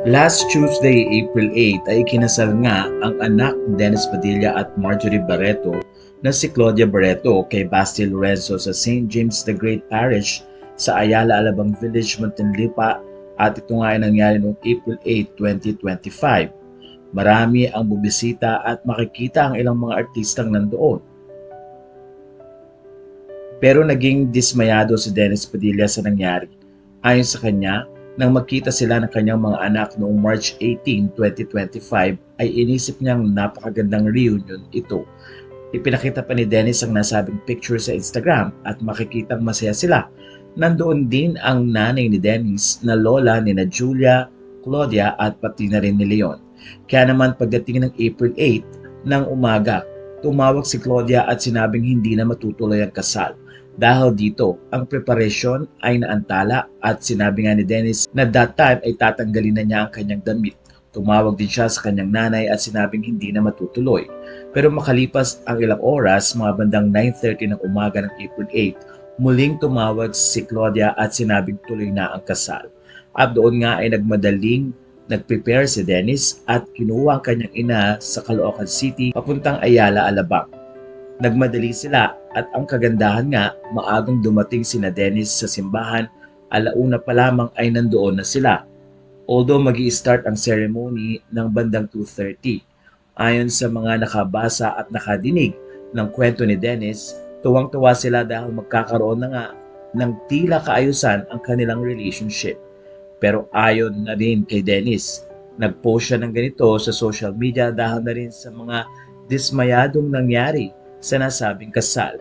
Last Tuesday, April 8, ay kinasal nga ang anak ni Dennis Padilla at Marjorie Barreto na si Claudia Barreto kay Basti Lorenzo sa St. James the Great Parish sa Ayala Alabang Village, Muntinlupa, at ito nga ay nangyari noong April 8, 2025. Marami ang bubisita at makikita ang ilang mga artistang nandoon. Pero naging dismayado si Dennis Padilla sa nangyari. Ayon sa kanya, nang magkita sila ng kanyang mga anak noong March 18, 2025, ay inisip niyang napakagandang reunion ito. Ipinakita pa ni Dennis ang nasabing picture sa Instagram at makikitang masaya sila. Nandoon din ang nanay ni Dennis na lola ni na Julia, Claudia at pati na rin ni Leon. Kaya naman pagdating ng April 8 ng umaga, tumawag si Claudia at sinabing hindi na matutuloy ang kasal. Dahil dito, ang preparasyon ay naantala at sinabi nga ni Dennis na that time ay tatanggalin na niya ang kanyang damit. Tumawag din siya sa kanyang nanay at sinabing hindi na matutuloy. Pero makalipas ang ilang oras, mga bandang 9:30 ng umaga ng April 8, muling tumawag si Claudia at sinabing tuloy na ang kasal. At doon nga ay nagprepare si Dennis at kinuha ang kanyang ina sa Caloocan City papuntang Ayala, Alabang. Nagmadali sila at ang kagandahan nga, maagang dumating sina Dennis sa simbahan, alauna pa lamang ay nandoon na sila. Although magi-start ang ceremony ng bandang 2:30. Ayon sa mga nakabasa at nakadinig ng kwento ni Dennis, tuwang-tuwa sila dahil magkakaroon na nga ng tila kaayusan ang kanilang relationship. Pero ayon na rin kay Dennis, nag-post siya ng ganito sa social media dahil na rin sa mga dismayadong nangyari sa nasabing kasal.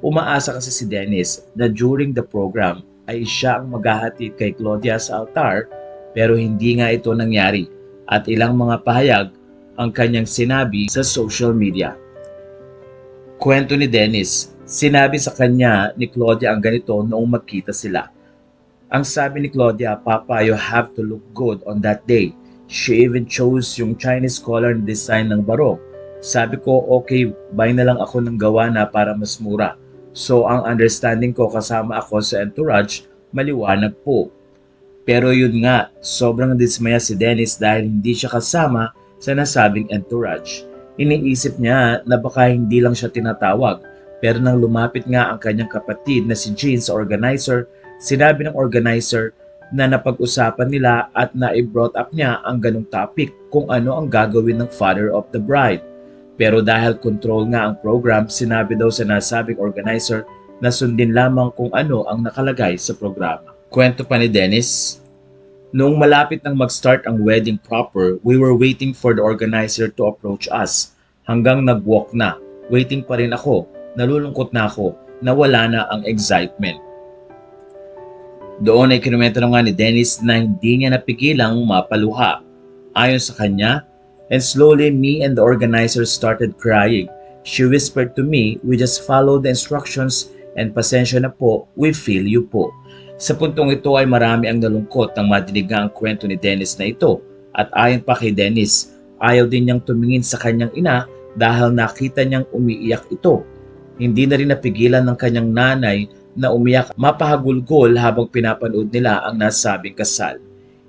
Umaasa kasi si Dennis na during the program ay siya ang maghahatid kay Claudia sa altar, pero hindi nga ito nangyari at ilang mga pahayag ang kanyang sinabi sa social media. Kwento ni Dennis, sinabi sa kanya ni Claudia ang ganito noong magkita sila. Ang sabi ni Claudia, "Papa, you have to look good on that day." She even chose yung Chinese collar design ng barong. Sabi ko, okay, buy na lang ako ng gawa na para mas mura. So ang understanding ko kasama ako sa entourage, maliwanag po. Pero yun nga, sobrang dismaya si Dennis dahil hindi siya kasama sa nasabing entourage. Iniisip niya na baka hindi lang siya tinatawag. Pero nang lumapit nga ang kanyang kapatid na si Jean sa organizer, sinabi ng organizer na napag-usapan nila at na-brought up niya ang ganong topic kung ano ang gagawin ng father of the bride. Pero dahil control nga ang program, sinabi daw sa nasabing organizer na sundin lamang kung ano ang nakalagay sa programa. Kwento pa ni Dennis, noong malapit nang mag-start ang wedding proper, we were waiting for the organizer to approach us. Hanggang nag-walk na, waiting pa rin ako, nalulungkot na ako, nawala na ang excitement. Doon ay kinuwento nga ni Dennis na hindi niya napigilang mapaluha. Ayon sa kanya, and slowly me and the organizer started crying. She whispered to me, "We just follow the instructions and pasensya na po, we feel you po." Sa puntong ito ay marami ang nalungkot nang madinig ang kwento ni Dennis na ito. At ayon pa kay Dennis, ayaw din niyang tumingin sa kanyang ina dahil nakita niyang umiiyak ito. Hindi na rin napigilan ng kanyang nanay na umiyak mapahagulgol habang pinapanood nila ang nasabing kasal.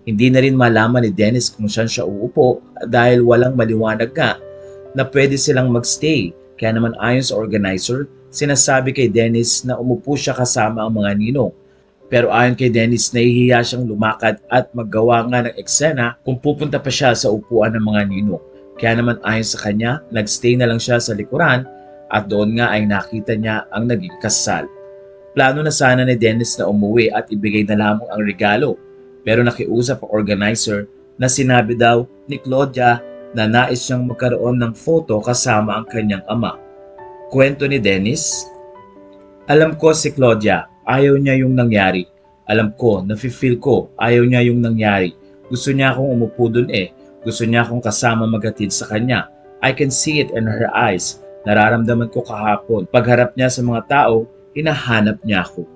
Hindi na rin malaman ni Dennis kung saan siya uupo dahil walang maliwanag nga na pwede silang magstay. Kaya naman ayon sa organizer, sinasabi kay Dennis na umupo siya kasama ang mga ninong. Pero ayon kay Dennis, nahihiya siyang lumakad at maggawa nga ng eksena kung pupunta pa siya sa upuan ng mga ninong. Kaya naman ayon sa kanya, nagstay na lang siya sa likuran at doon nga ay nakita niya ang naging kasal. Plano na sana ni Dennis na umuwi at ibigay na lamang ang regalo. Pero nakiusap ang organizer na sinabi daw ni Claudia na nais siyang magkaroon ng photo kasama ang kanyang ama. Kwento ni Dennis, alam ko si Claudia, ayaw niya yung nangyari. Alam ko, nafe-feel ko, ayaw niya yung nangyari. Gusto niya akong umupo dun eh. Gusto niya akong kasama maghatid sa kanya. I can see it in her eyes. Nararamdaman ko kahapon. Pagharap niya sa mga tao, hinahanap niya ako.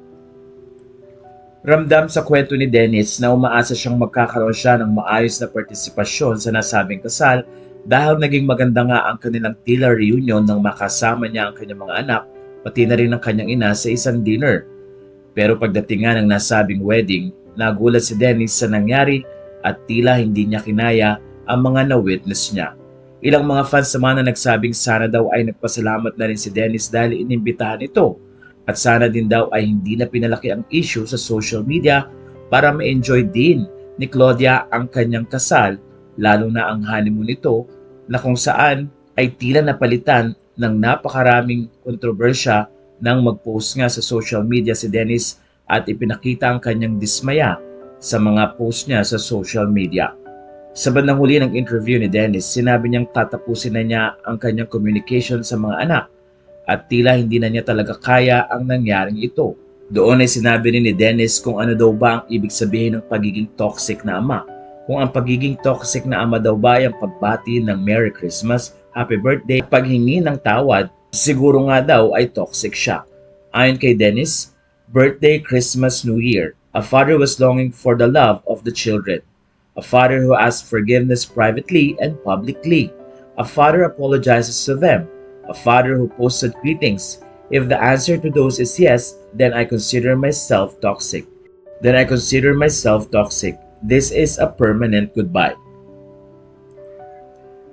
Ramdam sa kwento ni Dennis na umaasa siyang magkakaroon siya ng maayos na partisipasyon sa nasabing kasal dahil naging maganda nga ang kanilang tila reunion nang makasama niya ang kanyang mga anak pati na rin ang kanyang ina sa isang dinner. Pero pagdating nga ng nasabing wedding, nagulat si Dennis sa nangyari at tila hindi niya kinaya ang mga na-witness niya. Ilang mga fans naman na nagsabing sana daw ay nagpasalamat na rin si Dennis dahil inimbitahan ito at sana din daw ay hindi na pinalaki ang issue sa social media para ma-enjoy din ni Claudia ang kanyang kasal, lalo na ang honeymoon nito na kung saan ay tila napalitan ng napakaraming kontrobersya nang mag-post nga sa social media si Dennis at ipinakita ang kanyang dismaya sa mga post niya sa social media. Sa bandang huli ng interview ni Dennis, sinabi niyang tatapusin na niya ang kanyang communication sa mga anak at tila hindi na niya talaga kaya ang nangyaring ito. Doon ay sinabi rin ni Dennis kung ano daw ba ang ibig sabihin ng pagiging toxic na ama. Kung ang pagiging toxic na ama daw ba ay ang pagbati ng Merry Christmas, Happy Birthday, paghingi ng tawad, siguro nga daw ay toxic siya. Ayon kay Dennis, birthday, Christmas, New Year, a father was longing for the love of the children. A father who asks forgiveness privately and publicly. A father apologizes to them. A father who posted greetings. If the answer to those is yes, then I consider myself toxic. This is a permanent goodbye.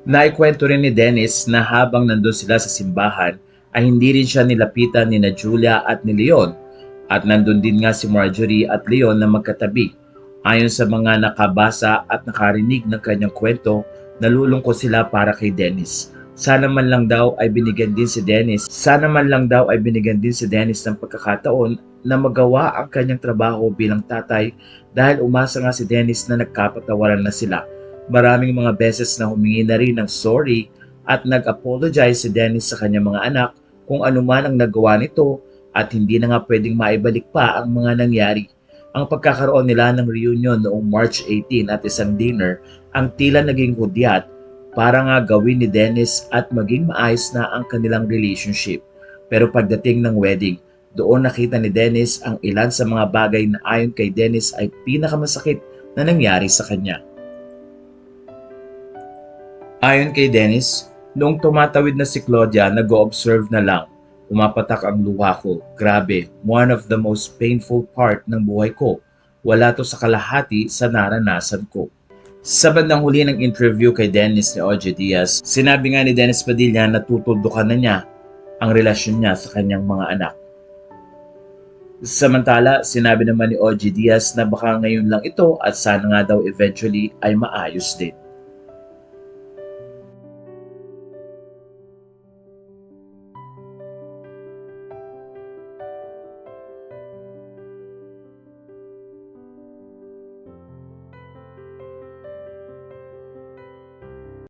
Naikwento rin ni Dennis na habang nandun sila sa simbahan ay hindi rin siya nilapitan ni na Julia at ni Leon at nandun din nga si Marjorie at Leon na magkatabi. Ayon sa mga nakabasa at nakarinig ng kanyang kwento, nalulungkot sila para kay Dennis. Sana man lang daw ay binigyan din si Dennis ng pagkakataon na magawa ang kanyang trabaho bilang tatay dahil umasa nga si Dennis na nagkapatawaran na sila. Maraming mga beses na humingi na rin ng sorry at nag-apologize si Dennis sa kanyang mga anak kung ano man ang nagawa nito at hindi na nga pwedeng maibalik pa ang mga nangyari. Ang pagkakaroon nila ng reunion noong March 18 at isang dinner ang tila naging hudyat para nga gawin ni Dennis at maging maayos na ang kanilang relationship. Pero pagdating ng wedding, doon nakita ni Dennis ang ilan sa mga bagay na ayon kay Dennis ay pinakamasakit na nangyari sa kanya. Ayon kay Dennis, noong tumatawid na si Claudia, nag-o-observe na lang. Umapatak ang luha ko. Grabe, one of the most painful part ng buhay ko. Wala to sa kalahati sa naranasan ko. Sa bandang huli ng interview kay Dennis ni OG Diaz, sinabi nga ni Dennis Padilla na tutuldukan na niya ang relasyon niya sa kanyang mga anak. Samantala, sinabi naman ni OG Diaz na baka ngayon lang ito at sana nga daw eventually ay maayos din.